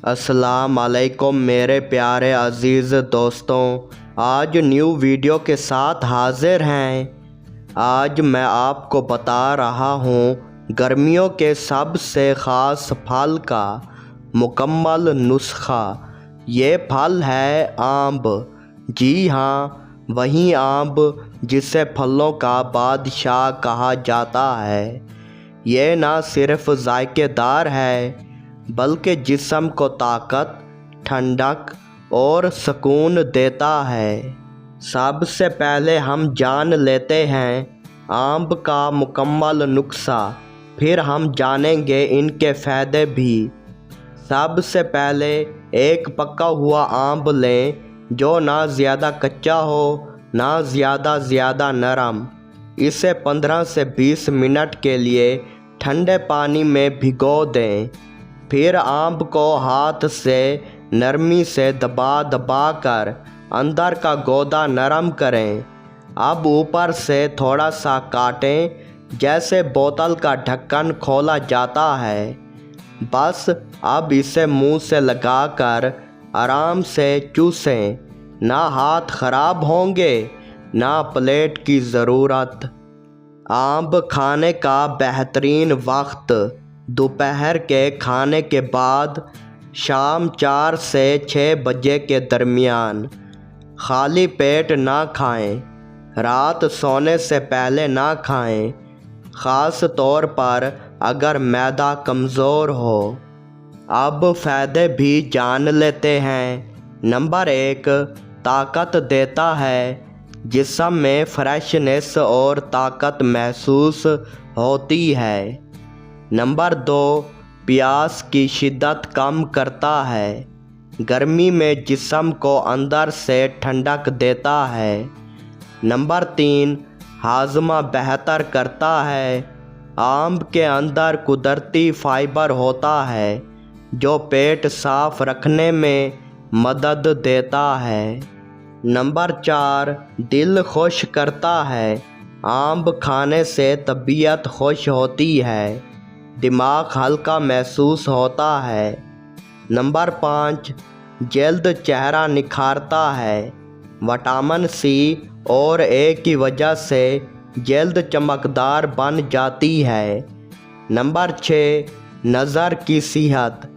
अस्सलाम वालेकुम मेरे प्यारे अज़ीज़ दोस्तों, आज न्यू वीडियो के साथ हाज़िर हैं। आज मैं आपको बता रहा हूँ गर्मियों के सबसे ख़ास फल का मुकम्मल नुस्खा। ये फल है आम। जी हाँ, वही आम जिसे फलों का बादशाह कहा जाता है। ये ना सिर्फ जायकेदार है बल्कि जिस्म को ताकत, ठंडक और सुकून देता है। सबसे पहले हम जान लेते हैं आम का मुकम्मल नुस्खा, फिर हम जानेंगे इनके फ़ायदे भी। सबसे पहले एक पका हुआ आम लें जो ना ज़्यादा कच्चा हो ना ज़्यादा नरम। इसे 15 से 20 मिनट के लिए ठंडे पानी में भिगो दें। फिर आम को हाथ से नरमी से दबा कर अंदर का गूदा नरम करें। अब ऊपर से थोड़ा सा काटें जैसे बोतल का ढक्कन खोला जाता है। बस अब इसे मुंह से लगाकर आराम से चूसें। ना हाथ खराब होंगे ना प्लेट की ज़रूरत। आम खाने का बेहतरीन वक्त दोपहर के खाने के बाद शाम 4 से 6 बजे के दरमियान। खाली पेट ना खाएं, रात सोने से पहले ना खाएं, ख़ास तौर पर अगर मैदा कमज़ोर हो। अब फ़ायदे भी जान लेते हैं। नंबर 1, ताकत देता है। जिस्म में फ्रेशनेस और ताकत महसूस होती है। नंबर 2, प्यास की शिद्दत कम करता है। गर्मी में जिस्म को अंदर से ठंडक देता है। नंबर 3, हाजमा बेहतर करता है। आम के अंदर कुदरती फाइबर होता है जो पेट साफ रखने में मदद देता है। नंबर 4, दिल खुश करता है। आम खाने से तबीयत खुश होती है, दिमाग हल्का महसूस होता है। नंबर 5, जल्द चेहरा निखारता है। विटामिन सी और ए की वजह से जल्द चमकदार बन जाती है। नंबर 6, नज़र की सेहत।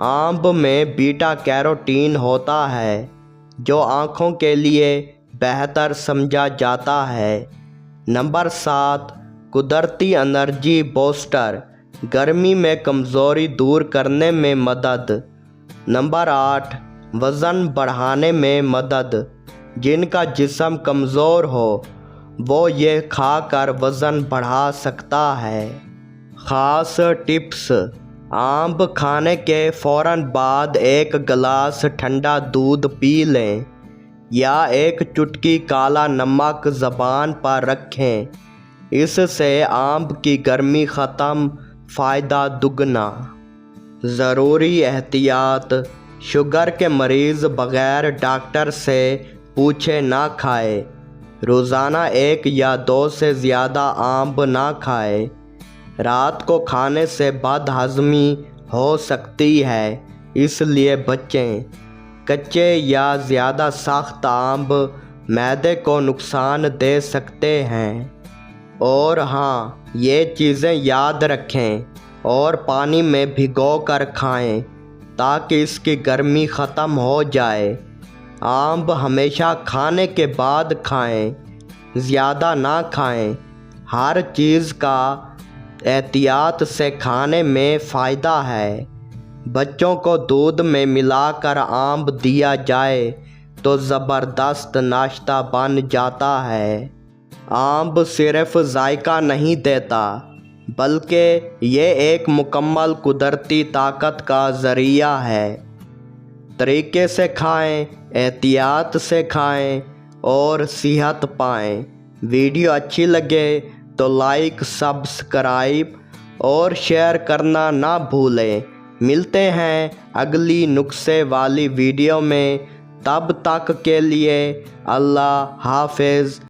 आम में बीटा कैरोटीन होता है जो आँखों के लिए बेहतर समझा जाता है। नंबर 7, कुदरती एनर्जी बूस्टर, गर्मी में कमज़ोरी दूर करने में मदद। नंबर 8, वज़न बढ़ाने में मदद। जिनका जिस्म कमज़ोर हो वो ये खाकर वज़न बढ़ा सकता है। ख़ास टिप्स, आम खाने के फ़ौरन बाद 1 गिलास ठंडा दूध पी लें या 1 चुटकी काला नमक ज़बान पर रखें। इससे आम की गर्मी ख़त्म, फ़ायदा दुगना। ज़रूरी एहतियात, शुगर के मरीज़ बग़ैर डॉक्टर से पूछे ना खाए। रोज़ाना 1 या 2 से ज़्यादा आम ना खाए। रात को खाने से बदहज़मी हो सकती है, इसलिए बचें। कच्चे या ज़्यादा सख्त आम मैदे को नुकसान दे सकते हैं। और हाँ, ये चीज़ें याद रखें और पानी में भिगो कर खाएं ताकि इसकी गर्मी ख़त्म हो जाए। आम हमेशा खाने के बाद खाएं, ज़्यादा ना खाएं। हर चीज़ का एहतियात से खाने में फ़ायदा है। बच्चों को दूध में मिलाकर आम दिया जाए तो ज़बरदस्त नाश्ता बन जाता है। आम सिर्फ जायका नहीं देता बल्कि ये एक मुकम्मल कुदरती ताकत का ज़रिया है। तरीके से खाएं, एहतियात से खाएं और सेहत पाएं। वीडियो अच्छी लगे तो लाइक, सब्सक्राइब और शेयर करना ना भूलें। मिलते हैं अगली नुस्खे वाली वीडियो में। तब तक के लिए अल्लाह हाफ़िज़।